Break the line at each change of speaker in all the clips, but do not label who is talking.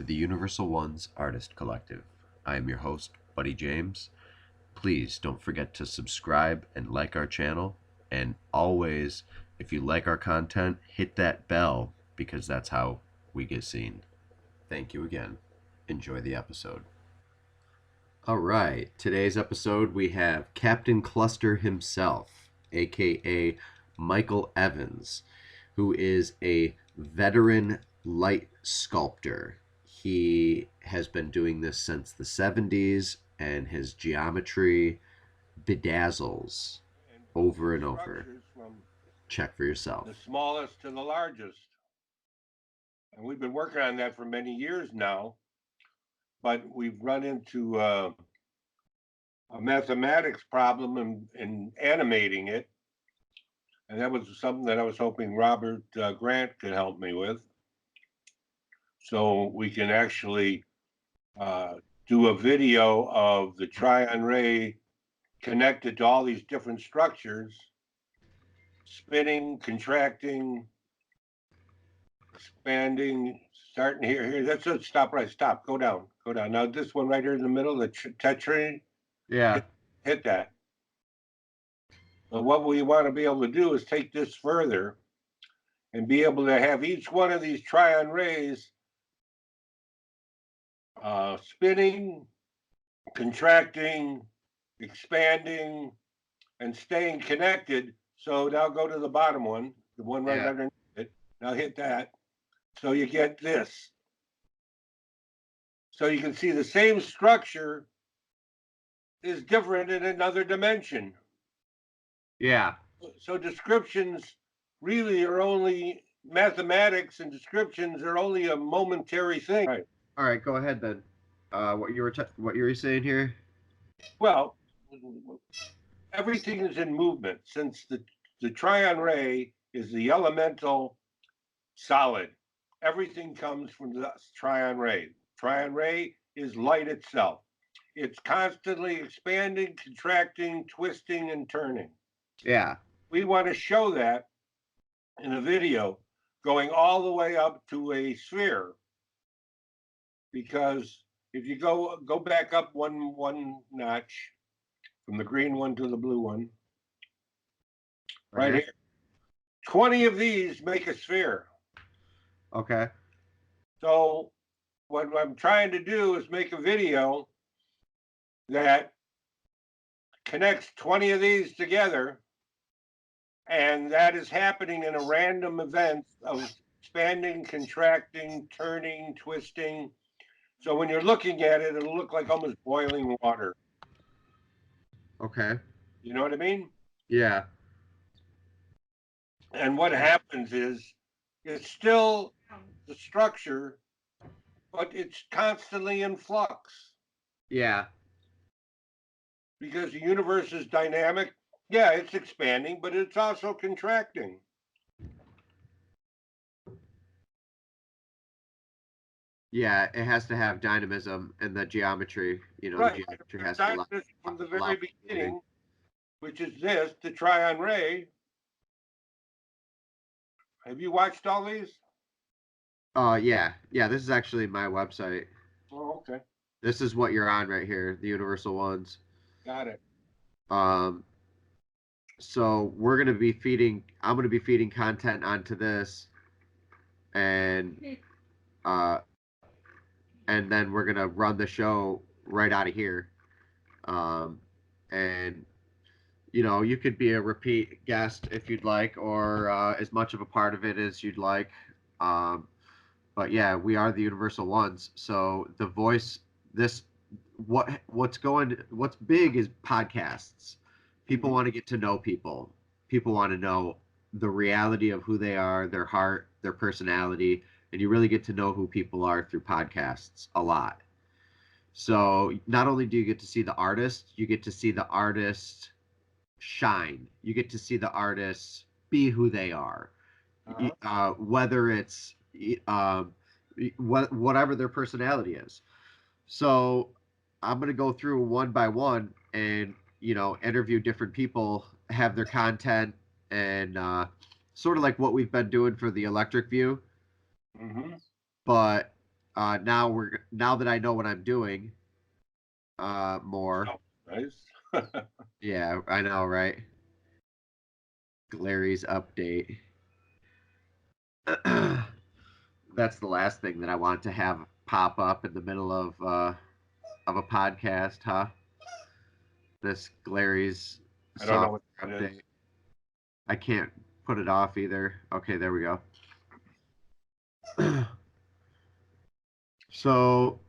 the Universal Ones Artist Collective. I am your host, Buddy James. Please don't forget to subscribe and like our channel. And always, if you like our content, hit that bell because that's how we get seen. Thank you again. Enjoy the episode. All right, today's episode we have Captain Cluster himself, aka Michael Evans, who is a veteran light sculptor. He has been doing this since the 70s, and his geometry bedazzles over and over. Check for yourself.
The smallest to the largest. And we've been working on that for many years now, but we've run into a mathematics problem in animating it. And that was something that I was hoping Robert Grant could help me with. So we can actually do a video of the Tryon ray connected to all these different structures, spinning, contracting, expanding, starting here. That's it. Stop. Go down. Now this one right here in the middle, the tetrahedron.
Yeah.
Hit that. But what we want to be able to do is take this further and be able to have each one of these Tryon rays spinning, contracting, expanding, and staying connected. So now go to the bottom one, the one right underneath it. Now hit that. So you get this. So you can see the same structure is different in another dimension.
Yeah.
So descriptions really are only mathematics, and descriptions are only a momentary thing. Right.
All right, go ahead then. What you were saying here?
Well, everything is in movement. Since the Tryon ray is the elemental solid, everything comes from the Tryon ray. Tryon ray is light itself. It's constantly expanding, contracting, twisting, and turning.
Yeah.
We want to show that in a video going all the way up to a sphere. Because if you go back up one notch from the green one to the blue one, right here, 20 of these make a sphere.
Okay.
So what I'm trying to do is make a video that connects 20 of these together, and that is happening in a random event of expanding, contracting, turning, twisting. So when you're looking at it, it'll look like almost boiling water.
Okay.
You know what I mean?
Yeah.
And what happens is it's still the structure, but it's constantly in flux.
Yeah.
Because the universe is dynamic. Yeah, it's expanding, but it's also contracting.
Yeah, it has to have dynamism and the geometry. You know,
right.
The geometry has
to from the very beginning, which is this, the Tryon ray. Have you watched all these?
Yeah. This is actually my website.
Oh, okay.
This is what you're on right here, the Universal Ones.
Got it.
So I'm gonna be feeding content onto this, and then we're gonna run the show right out of here. And you could be a repeat guest if you'd like, or as much of a part of it as you'd like. But yeah, we are the Universal Ones. So the voice, what's big is podcasts. People want to get to know people. People want to know the reality of who they are, their heart, their personality, and you really get to know who people are through podcasts a lot. So not only do you get to see the artist, you get to see the artist shine. You get to see the artists be who they are. Whether it's whatever their personality is. So I'm going to go through one by one and interview different people, have their content, and sort of like what we've been doing for the Electric View.
Mm-hmm.
But now that I know what I'm doing, more.
Oh, nice.
Yeah, I know, right? Larry's update. That's the last thing that I want to have pop up in the middle of a podcast, huh? This Larry's
I don't know
software
what that is.
update. I can't put it off either. Okay, there we go. So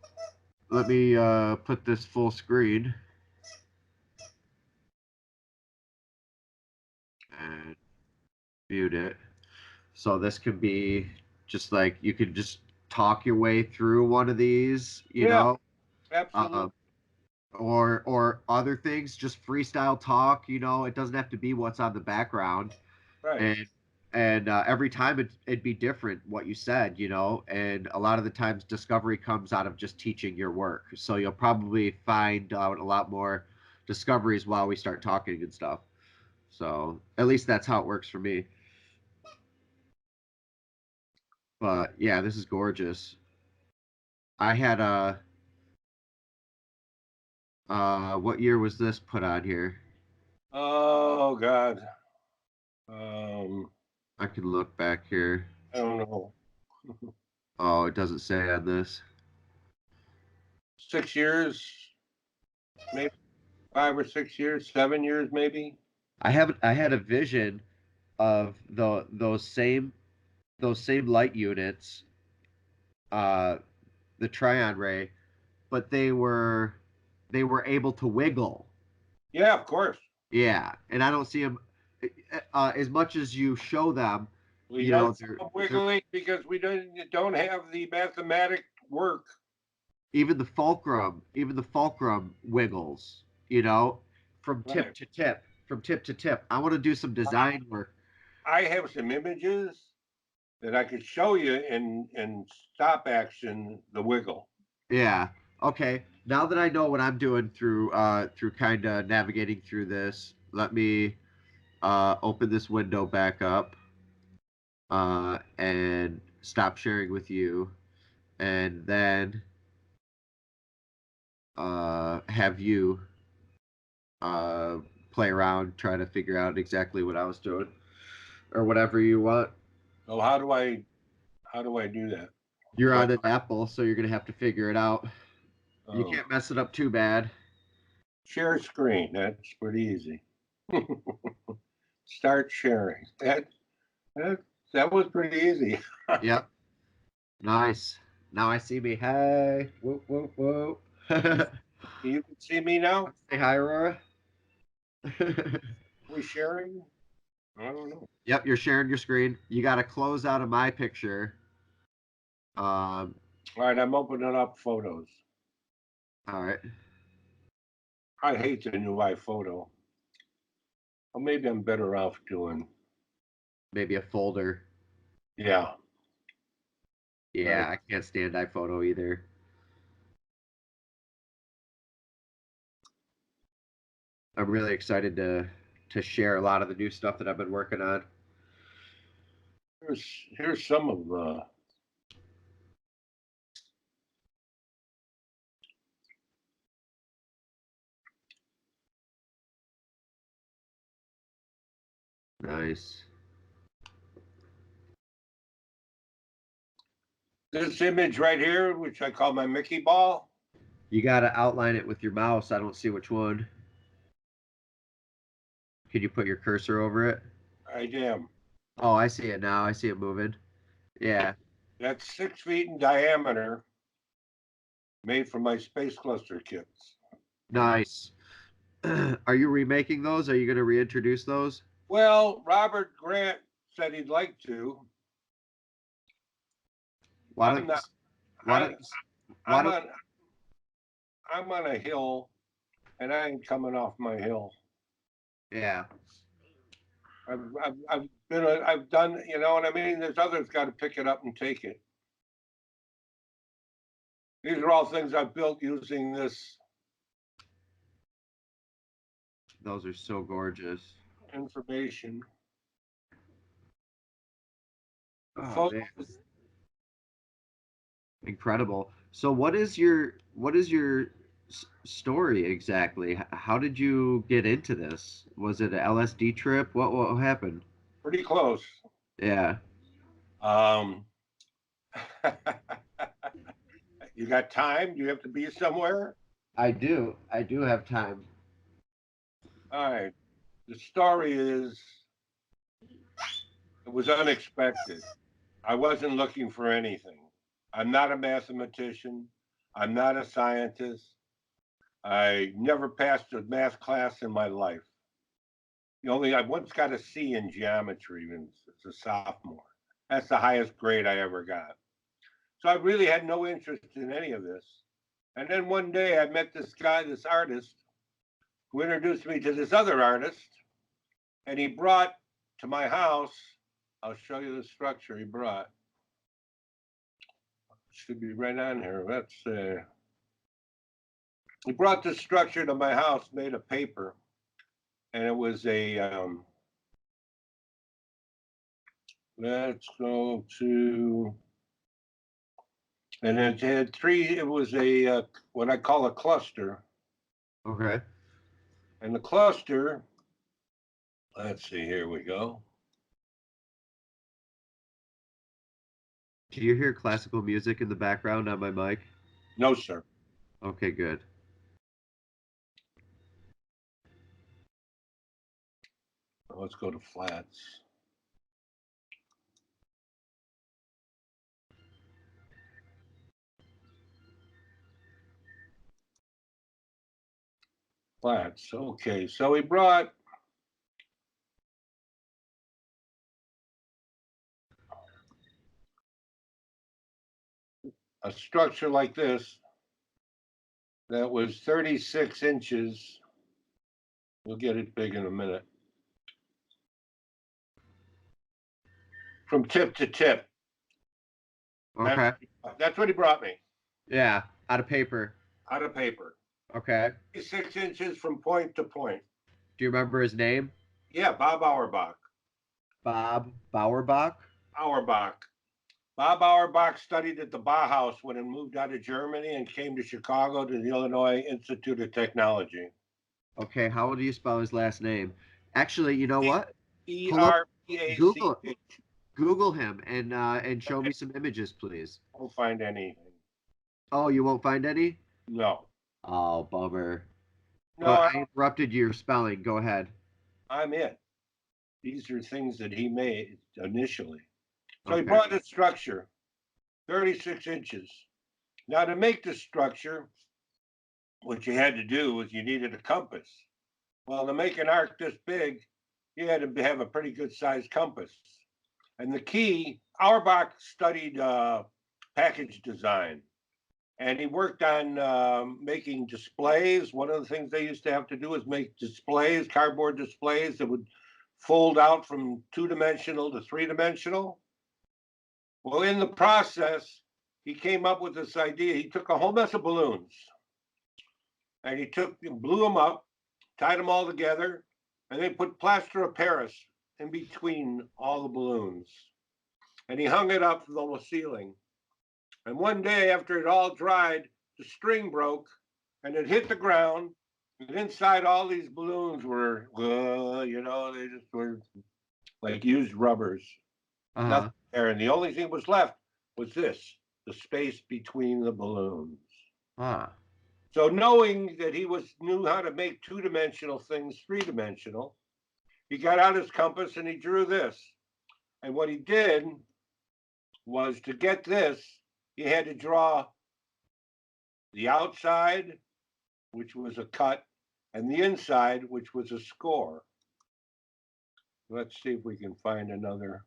let me put this full screen and mute it. So this could be just like you could just talk your way through one of these,
Yeah,
uh,
absolutely.
or other things, just freestyle talk. It doesn't have to be what's on the background,
Right.
and every time it'd be different what you said, and a lot of the times discovery comes out of just teaching your work. So you'll probably find out a lot more discoveries while we start talking and stuff. So at least that's how it works for me. But yeah, this is gorgeous. I had a what year was this put on here?
Oh God. Um,
I can look back here.
I don't know.
Oh, it doesn't say on this.
6 years, maybe 5 or 6 years, 7 years, maybe.
I had a vision of those same light units, uh, the Tryon ray, but they were able to wiggle.
Yeah, of course.
Yeah, and I don't see them as much as you show them.
We don't see
They're
them wiggling because we don't have the mathematic work.
even the fulcrum wiggles. From tip
Right.
to tip, from tip to tip. I want to do some design work.
I have some images that I could show you in stop action the wiggle.
Yeah. Okay. Now that I know what I'm doing through kind of navigating through this, let me open this window back up and stop sharing with you, and then have you uh, play around, try to figure out exactly what I was doing, or whatever you want.
So how do I do that?
You're
Do I
on an Apple, so you're gonna have to figure it out. You
oh,
can't mess it up too bad.
share screen? That's pretty easy. Start sharing. That that was pretty easy.
Yep. Nice. Now I see me. Hey. Whoop whoop whoop.
You can see me now.
Say hi, Aurora.
We sharing? I don't know.
Yep, you're sharing your screen. You got to close out of my picture. Um,
All right, I'm opening up photos.
all right.
I hate the new iPhoto. Well, maybe I'm better off doing.
Maybe a folder.
Yeah.
Yeah,
Right.
I can't stand iPhoto either. I'm really excited to share a lot of the new stuff that I've been working on.
Here's some of the.
Nice.
This image right here, which I call my Mickey ball.
You got to outline it with your mouse. I don't see which one. Can you put your cursor over it?
I am.
Oh, I see it now. I see it moving. Yeah.
That's 6 feet in diameter, made from my space cluster kits.
Nice. Are you remaking those? Are you going to reintroduce those?
Well, Robert Grant said he'd like to.
Why don't
I'm
you,
not.
why
I,
don't why
I'm
don't
on. I'm on a hill, and I ain't coming off my hill.
yeah.
I've been. I've done. You know what I mean? There's others got to pick it up and take it. These are all things I've built using this
Those are so gorgeous.
information. The
Oh man.
photos.
Incredible. So what is your story exactly? How did you get into this? Was it an LSD trip? What happened?
Pretty close.
Yeah,
Um, you got time? Do you have to be somewhere?
I do. I do have time.
All right. The story is it was unexpected. I wasn't looking for anything. I'm not a mathematician. I'm not a scientist. I never passed a math class in my life. I once got a C in geometry as a sophomore. That's the highest grade I ever got. So I really had no interest in any of this. And then one day I met this guy, this artist, who introduced me to this other artist, and he brought to my house. I'll show you the structure he brought. Should be right on here. He brought this structure to my house made of paper, and it was a. Let's go to, and it had three. It was a what I call a cluster,
Okay.
and the cluster. Let's see. Here we go.
Do you hear classical music in the background on my mic?
No, sir.
Okay, good.
Let's go to flats. Flats. Okay, so he brought a structure like this that was 36 inches. We'll get it big in a minute. From tip to tip.
Okay.
That's what he brought me
Yeah, out of paper.
out of paper.
Okay.
6 inches from point to point.
Do you remember his name?
Yeah, Bob Auerbach.
Bob Bauerbach?
Auerbach. Bob Auerbach studied at the Bauhaus when he moved out of Germany and came to Chicago to the Illinois Institute of Technology.
Okay, how do you spell his last name? Actually, you know what?
E
Pull up
R P A C
Google
H.
Google him and show me some images, please.
Don't find anything.
Oh, you won't find any?
No.
Oh, bummer.
No,
But I interrupted your spelling. Go ahead.
I'm it. These are things that he made initially. So he
Okay.
brought the structure, 36 inches. Now, to make the structure, what you had to do was you needed a compass. Well, to make an arc this big, you had to have a pretty good sized compass. And the key, Auerbach studied package design, and he worked on making displays. One of the things they used to have to do is make displays, cardboard displays that would fold out from two-dimensional to three-dimensional. Well, in the process, he came up with this idea. He took a whole mess of balloons and he blew them up, tied them all together, and then put plaster of Paris in between all the balloons. And he hung it up from the ceiling. And one day, after it all dried, the string broke and it hit the ground. And inside, all these balloons were, they just were like used rubbers.
Uh-huh.
Nothing there. And the only thing was left was this, the space between the balloons.
Ah.
So knowing that he knew how to make two-dimensional things three-dimensional, he got out his compass and he drew this. And what he did was, to get this, he had to draw the outside, which was a cut, and the inside, which was a score. Let's see if we can find another.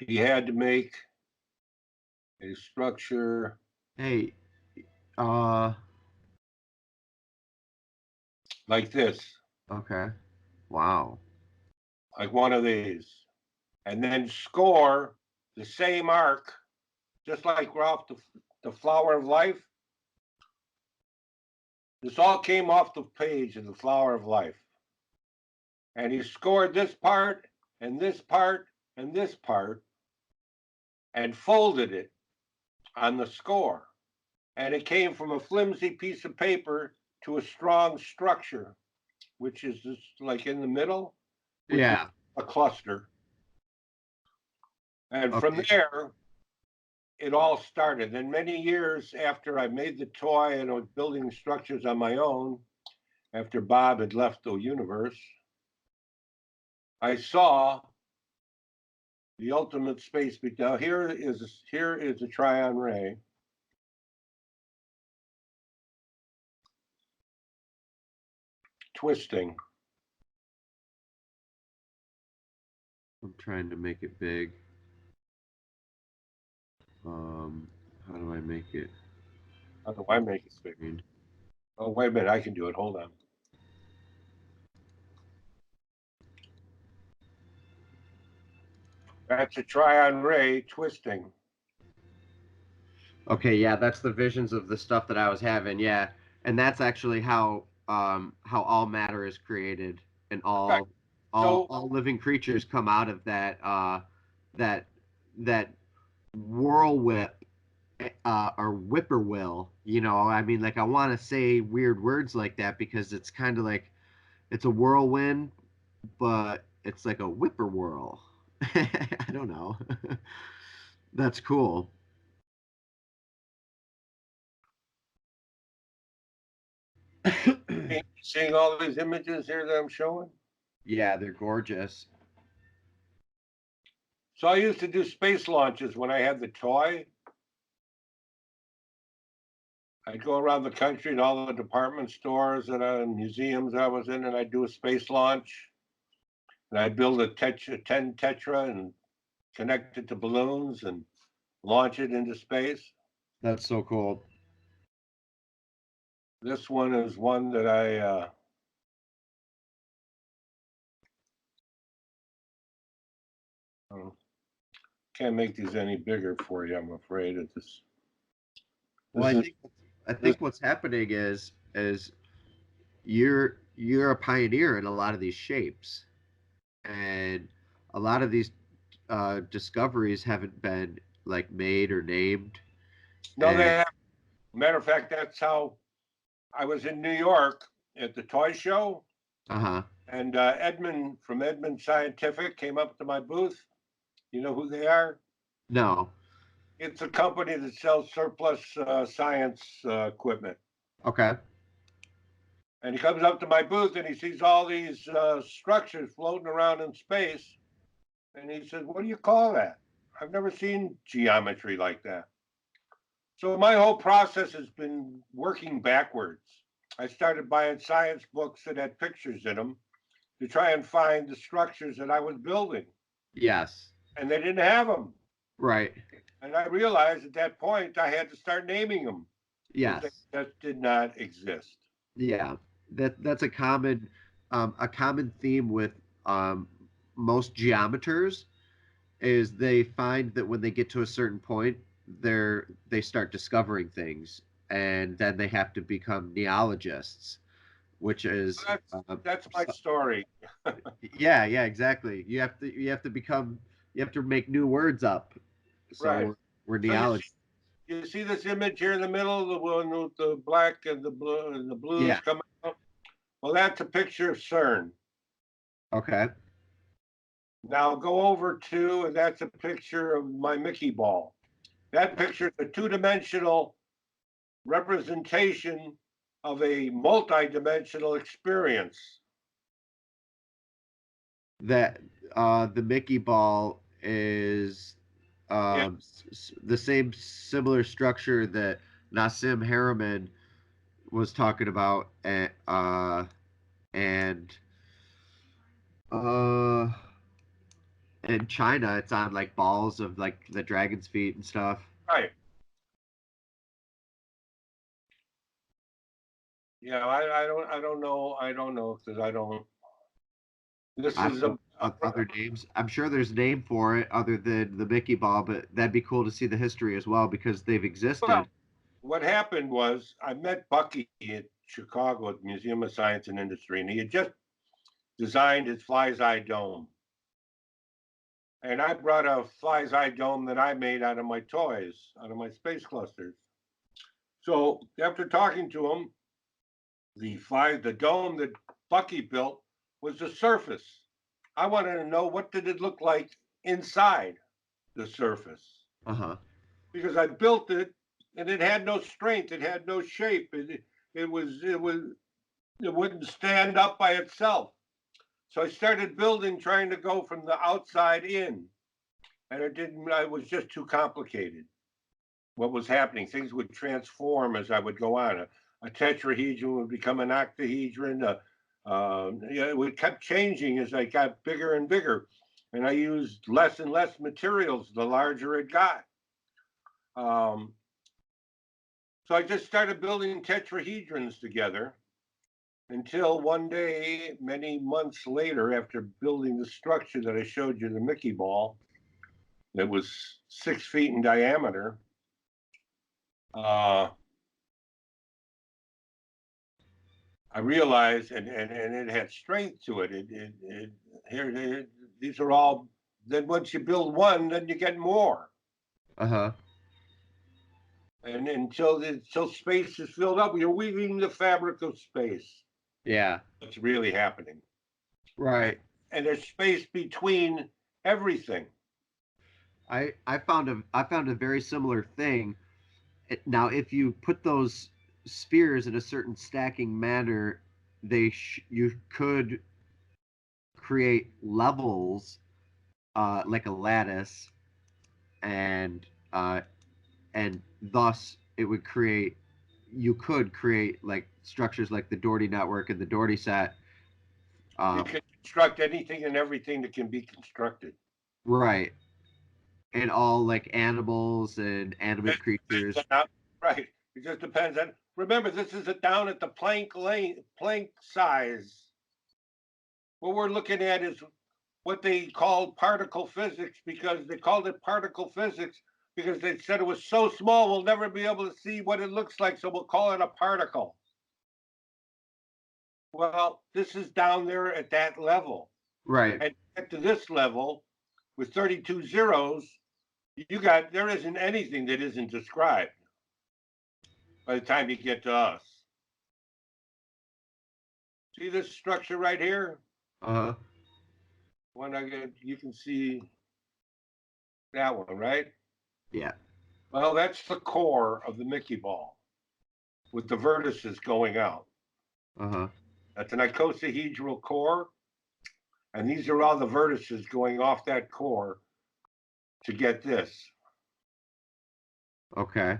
He had to make a structure
Hey, uh,
like this,
okay. Wow.
like one of these, and then score the same arc, just like we're off the flower of life. This all came off the page of the flower of life. And he scored this part and this part and this part. and folded it on the score. And it came from a flimsy piece of paper to a strong structure, which is just like in the middle, which is
Yeah.
a cluster. And from
Okay.
there, it all started. And many years after I made the toy and I was building structures on my own, after Bob had left the universe, I saw the ultimate space. Now here is a Tryon ray. Twisting.
I'm trying to make it big. How do I make it
How do I make it big?
screen?
Oh, wait a minute, I can do it. Hold on. That's a Tryon ray twisting.
Okay, yeah, that's the visions of the stuff that I was having. Yeah, and that's actually how all matter is created, and
Right. So
all living creatures come out of that that whirlwhip or whippoorwill. You know, I mean, like I want to say weird words like that because it's kind of like it's a whirlwind, but it's like a whippoorwill. I don't know. That's cool.
seeing all these images here that I'm showing.
Yeah, they're gorgeous.
So I used to do space launches when I had the toy. I'd go around the country to all the department stores and museums I was in, and I'd do a space launch. And I'd build a 10 Tetra and connect it to balloons and launch it into space.
That's so cool.
This one is one that I can't make these any bigger for you, I'm afraid.
Well,
This is
I
this
think what's happening is you're a pioneer in a lot of these shapes, and a lot of these discoveries haven't been like made or named.
no, they
And
have. Matter of fact, that's how I was in New York at the toy show,
uh-huh.
and Edmund from Edmund Scientific came up to my booth. You know who they are?
No.
It's a company that sells surplus science equipment.
Okay.
And he comes up to my booth and he sees all these structures floating around in space. And he says, "What do you call that? I've never seen geometry like that." So my whole process has been working backwards. I started buying science books that had pictures in them to try and find the structures that I was building.
Yes.
And they didn't have them.
Right.
And I realized at that point I had to start naming them because they
Yes.
just did not exist.
Yeah. That's a common theme with um most geometers is they find that when they get to a certain point, they start discovering things, and then they have to become neologists, which is
That's my story.
yeah, yeah, exactly. You have to make new words up. So
Right.
we're
So
neologists.
you see this image here in the middle, the one with the black and the blue and the blues
Yeah.
coming up. Well, that's a picture of CERN.
Okay.
Now go over to, and that's a picture of my Mickey ball. That picture is a two-dimensional representation of a multi-dimensional experience.
That the Mickey ball is
Yeah.
the same similar structure that Nassim Harriman was talking about, and uh, in China, it's on like balls of like the dragon's feet and stuff.
Right. Yeah, I don't know because I don't. This
I
is
don't know other names. I'm sure there's a name for it other than the Mickey ball, but that'd be cool to see the history as well because they've
well,
existed.
what happened was I met Bucky at Chicago at the Museum of Science and Industry, and he had just designed his fly's eye dome. And I brought a fly's eye dome that I made out of my toys, out of my space clusters. So after talking to him, the dome that Bucky built was the surface. I wanted to know what did it look like inside the surface, because I built it and it had no strength, it had no shape, it wouldn't stand up by itself. So I started building, trying to go from the outside in, and it was just too complicated. What was happening? Things would transform as I would go on. A tetrahedron would become an octahedron. It kept changing as I got bigger and bigger, and I used less and less materials the larger it got. So I just started building tetrahedrons together until one day, many months later, after building the structure that I showed you, the Mickey ball, that was 6 feet in diameter. I realized, and it had strength to it. These are all. Then once you build one, then you get more. And until space is filled up, you're weaving the fabric of space.
Yeah.
What's really happening.
Right.
And there's space between everything.
I found a very similar thing. Now, if you put those spheres in a certain stacking manner, you could create levels, like a lattice, and thus you could create like structures like the Dougherty network and the Dougherty set.
You can construct anything and everything that can be constructed.
Right. And all like animals and animate creatures.
Right. It just depends on. Remember, this is down at the plank size. What we're looking at is what they called particle physics, because they called it particle physics because they said it was so small we'll never be able to see what it looks like, so we'll call it a particle. Well, this is down there at that level.
Right.
And get to this level with 32 zeros, there isn't anything that isn't described by the time you get to us. See this structure right here? You can see that one, right?
Yeah.
Well, that's the core of the Mickey ball with the vertices going out. That's an icosahedral core, and these are all the vertices going off that core to get this.
Okay.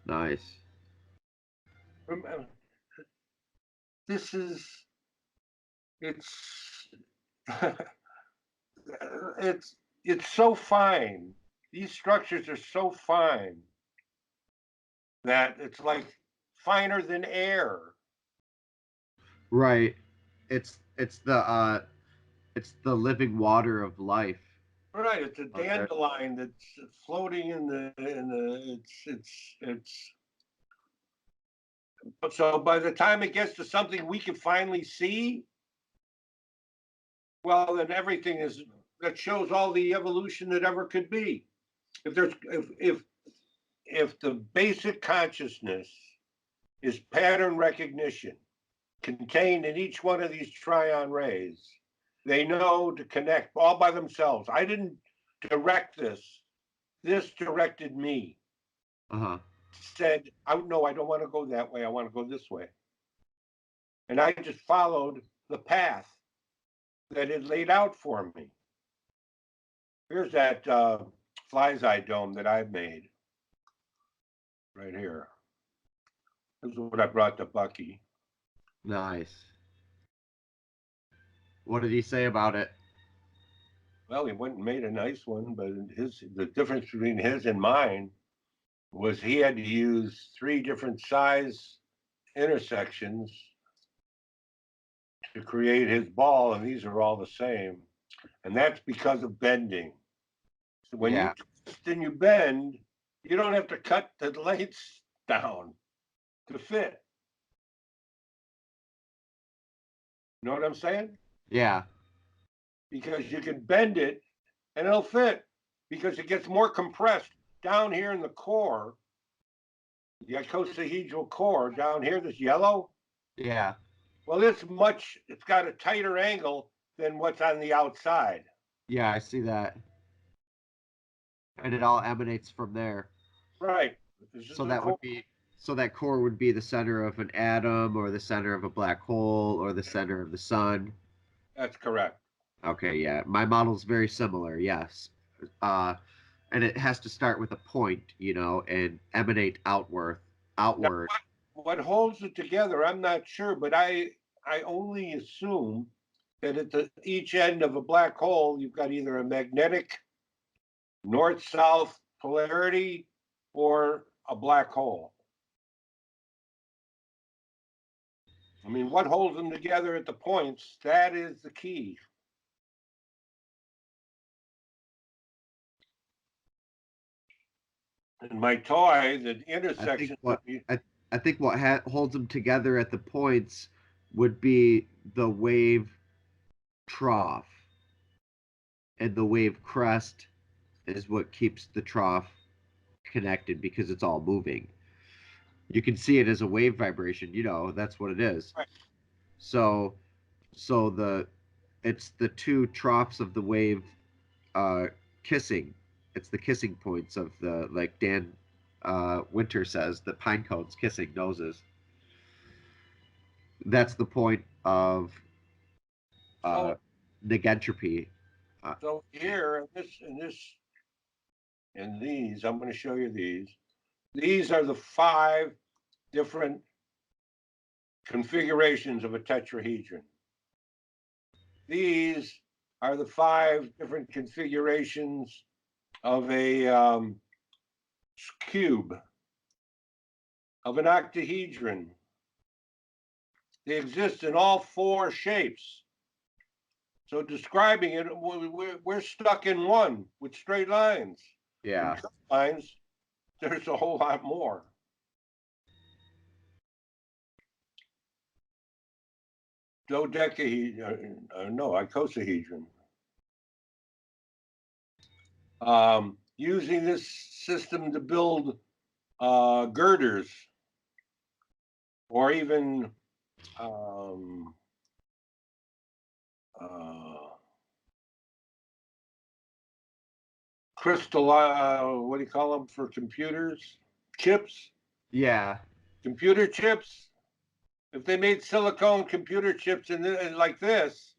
Nice.
Remember, it's it's so fine. These structures are so fine that it's like finer than air.
Right. It's the living water of life.
Right. It's a dandelion that's floating in the it's. So by the time it gets to something we can finally see, well, then everything that shows all the evolution that ever could be. If the basic consciousness is pattern recognition contained in each one of these trion rays, they know to connect all by themselves. I didn't direct this. This directed me. Said, no, I don't want to go that way. I want to go this way. And I just followed the path that it laid out for me. Here's that fly's eye dome that I've made right here. This is what I brought to Bucky.
Nice. What did he say about it?
Well, he went and made a nice one, but the difference between his and mine was he had to use 3 different size intersections to create his ball, and these are all the same. And that's because of bending. So when you twist and you bend, you don't have to cut the lengths down to fit. You know what I'm saying?
Yeah.
because you can bend it and it'll fit because it gets more compressed down here in the core, the icosahedral core down here, this yellow.
Yeah.
Well, it's got a tighter angle than what's on the outside.
Yeah, I see that. And it all emanates from there.
Right.
So that core would be the center of an atom or the center of a black hole or the center of the sun.
That's correct.
Okay, yeah. My model's very similar, yes. Uh, and it has to start with a point, and emanate
Now,
outward.
what holds it together, I'm not sure, but I only assume that at each end of a black hole, you've got either a magnetic north-south polarity or a black hole. I mean, what holds them together at the points, that is the key. In my toy, the intersection would be.
I think what holds them together at the points would be the wave trough, and the wave crest is what keeps the trough connected because it's all moving. You can see it as a wave vibration, that's what it is.
Right.
So it's the two troughs of the wave uh kissing. It's the kissing points of the, like Dan Winter says, the pine cones kissing noses. That's the point of
So,
negentropy.
so here in these, I'm going to show you these. These are the 5 different configurations of a tetrahedron. These are the 5 different configurations of a cube, of an octahedron. They exist in all 4 shapes. So describing it, we're stuck in one with straight lines.
Yeah.
Lines, there's a whole lot more. Dodecahedron, no, icosahedron. Using this system to build girders, or even crystal, what do you call them for computers? Chips?
Yeah.
Computer chips? If they made silicone computer chips like this,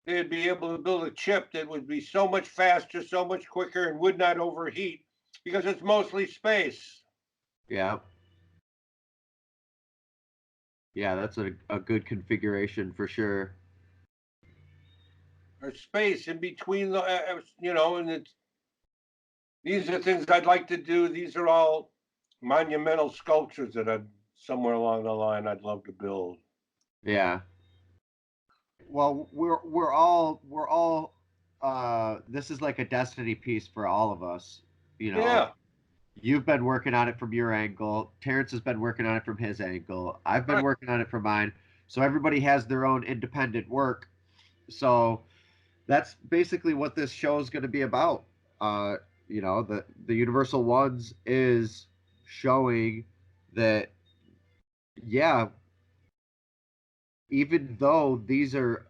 they'd be able to build a chip that would be so much faster, so much quicker, and would not overheat because it's mostly space.
Yeah. Yeah, that's a good configuration for sure.
Or space in between the, and these are things I'd like to do. These are all monumental sculptures that somewhere along the line I'd love to build.
Yeah. Well, we're all this is like a destiny piece for all of us,
Yeah.
You've been working on it from your angle. Terrence has been working on it from his angle. I've been
Right.
working on it from mine. So everybody has their own independent work. So that's basically what this show is going to be about. The Universal Ones is showing that, yeah, even though these are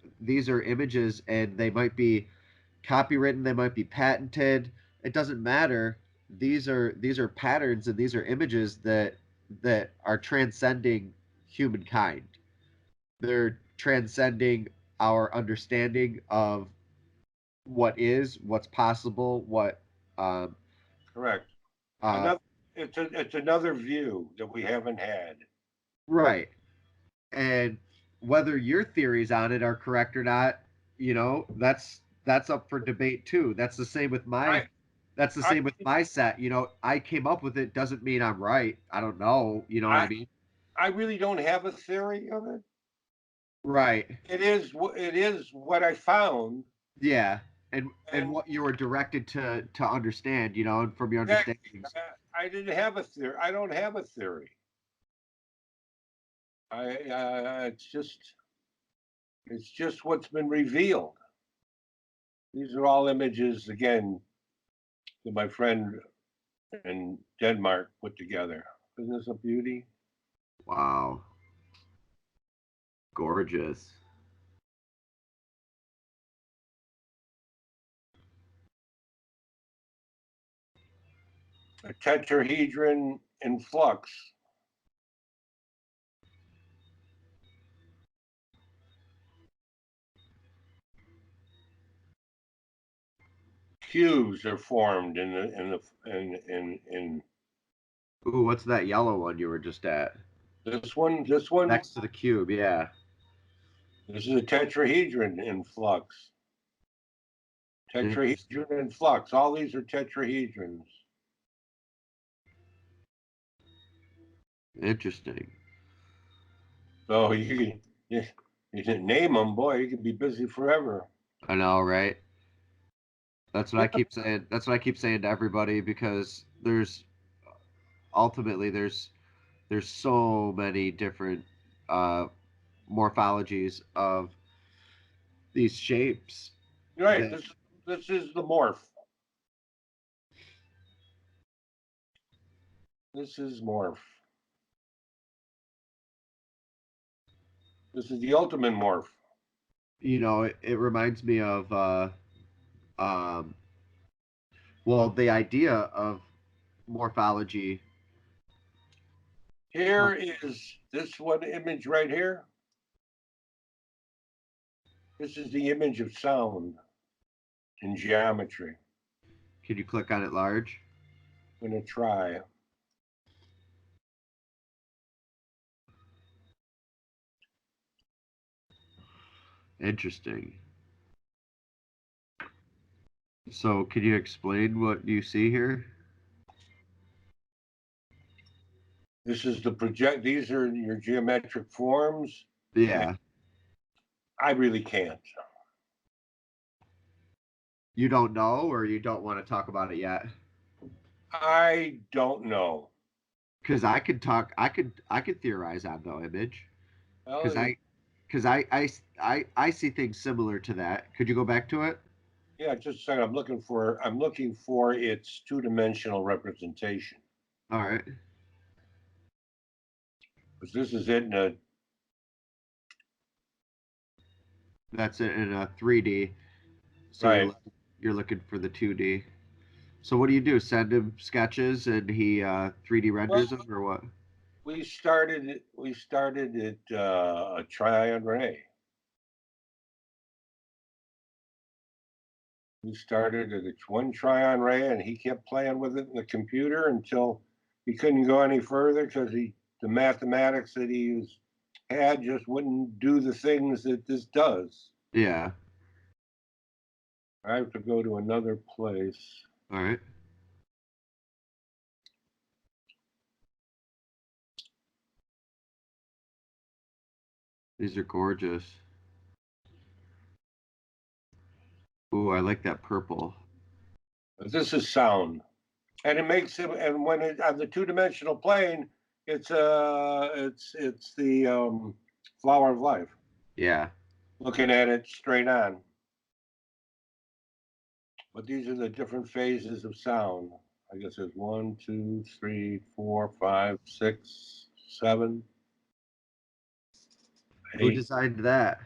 images and they might be copywritten, they might be patented, it doesn't matter. These are patterns and these are images that are transcending humankind. They're transcending our understanding of what's possible, what
Correct.
uh
Another, it's another view that we haven't had.
right. And whether your theories on it are correct or not, that's up for debate too.
I,
That's the
I,
same with my set. I came up with it doesn't mean I'm right. I don't know. You know what I
I,
mean?
I really don't have a theory of it.
Right.
It is what I found.
Yeah. And
And
what you were directed to understand, and from your
exactly,
understandings.
I didn't have a theory. I don't have a theory. It's just what's been revealed. These are all images, again, that my friend in Denmark put together. Isn't this a beauty?
Wow. Gorgeous.
A tetrahedron in flux. Cubes are formed in
Ooh, what's that yellow one you were just at?
this one. This one.
Next to the cube, yeah.
This is a tetrahedron in flux. Tetrahedron in flux. All these are tetrahedrons.
Interesting.
So you can name them, boy. You could be busy forever.
I know, right? That's what I keep saying. That's what I keep saying to everybody because ultimately there's so many different morphologies of these shapes.
Right.
That,
This is the morph. This is morph. This is the ultimate morph.
it reminds me of um, well, the idea of morphology.
Here is this one image right here. This is the image of sound in geometry.
Can you click on it large?
I'm going to try.
Interesting. So, can you explain what you see here?
This is the project. These are your geometric forms.
Yeah.
I really can't.
You don't know, or you don't want to talk about it yet?
I don't know.
Because I could theorize on the image.
Well,
Because I see things similar to that. Could you go back to it?
yeah, just a second. I'm looking for its two-dimensional representation.
All right.
Because this is it in a
That's it in a 3D. So
right.
you're looking for the 2D. So what do you do? Send him sketches and he 3D
Well,
renders them, or what?
we started at a trion ray. We started at one trion ray, and he kept playing with it in the computer until he couldn't go any further because the mathematics that had just wouldn't do the things that this does.
Yeah.
I have to go to another place.
All right. These are gorgeous. Ooh, I like that purple.
This is sound, and it makes it. And when it on the two-dimensional plane, it's the flower of life.
Yeah.
Looking at it straight on. But these are the different phases of sound. I guess there's 1, 2, 3, 4, 5, 6, 7,
Who
8.
designed that?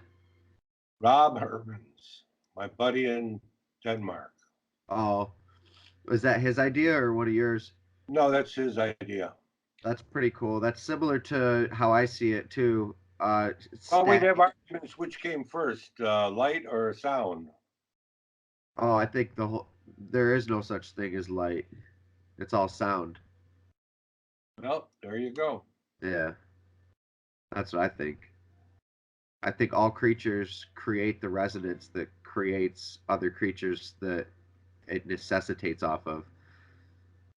Rob Hermans, my buddy in Denmark.
Oh, was that his idea or one of yours?
No, that's his idea.
That's pretty cool. That's similar to how I see it too.
Well, we'd have
Stacking.
arguments which came first, light or sound.
Oh, I think there is no such thing as light. It's all sound.
Well, there you go.
Yeah, that's what I think. I think all creatures create the resonance that creates other creatures that it necessitates off of.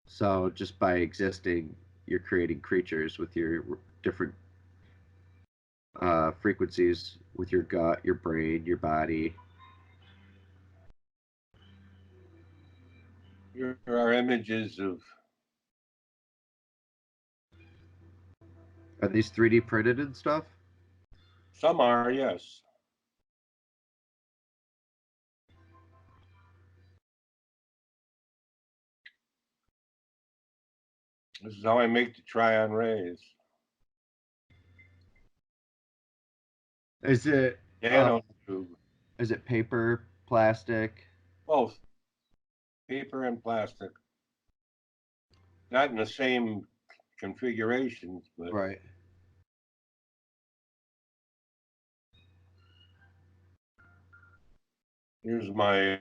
So just by existing, you're creating creatures with your different frequencies, with your gut, your brain, your body.
Here are images of.
Are these 3D printed and stuff?
Some are, yes. This is how I make the try-on rays.
Is it
Nanotube.
is it paper, plastic?
Both paper and plastic. Not in the same configurations, but
Right.
here's my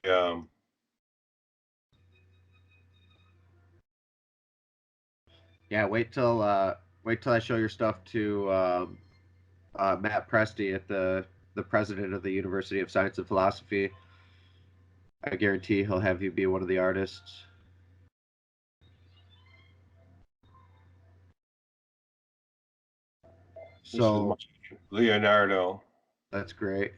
Yeah, wait till I show your stuff to Matt Presti at the president of the University of Science and Philosophy. I guarantee he'll have you be one of the artists. So
Leonardo.
that's great.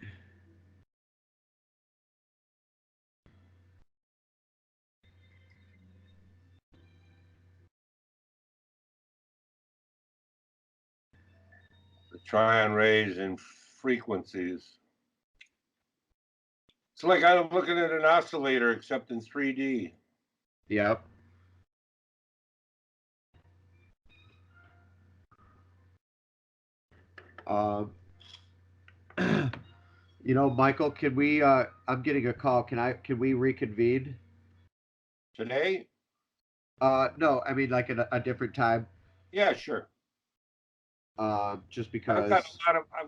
The try-on rays and frequencies. It's like I'm looking at an oscillator, except in 3D.
Yep. You know, Michael, can we? I'm getting a call. Can we reconvene?
Today?
No, I mean like at a different time.
Yeah, sure.
Just
I've
because.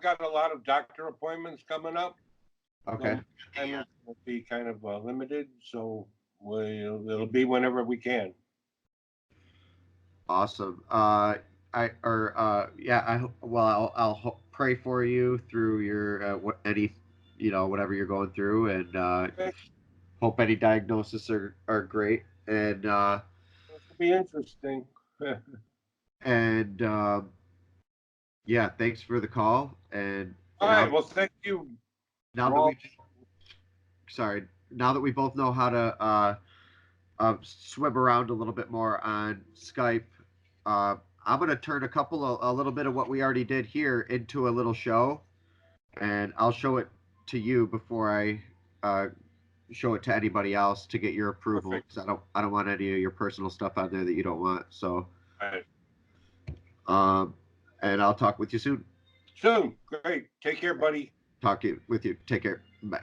got a lot of doctor appointments coming up.
Okay.
So time will be kind of limited, so it'll be whenever we can.
Awesome. I'll pray for you through your whatever you're going through, and hope any diagnosis are great. And
It'll be interesting.
and yeah, thanks for the call. And
All right. Well, thank you.
now that now that we both know how to swim around a little bit more on Skype, I'm going to turn a little bit of what we already did here into a little show, and I'll show it to you before I show it to anybody else to get your approval. Because I don't want any of your personal stuff on there that you don't want. So,
Right.
And I'll talk with you soon.
Soon. Great. Take care, buddy.
Talk with you. Take care. Bye.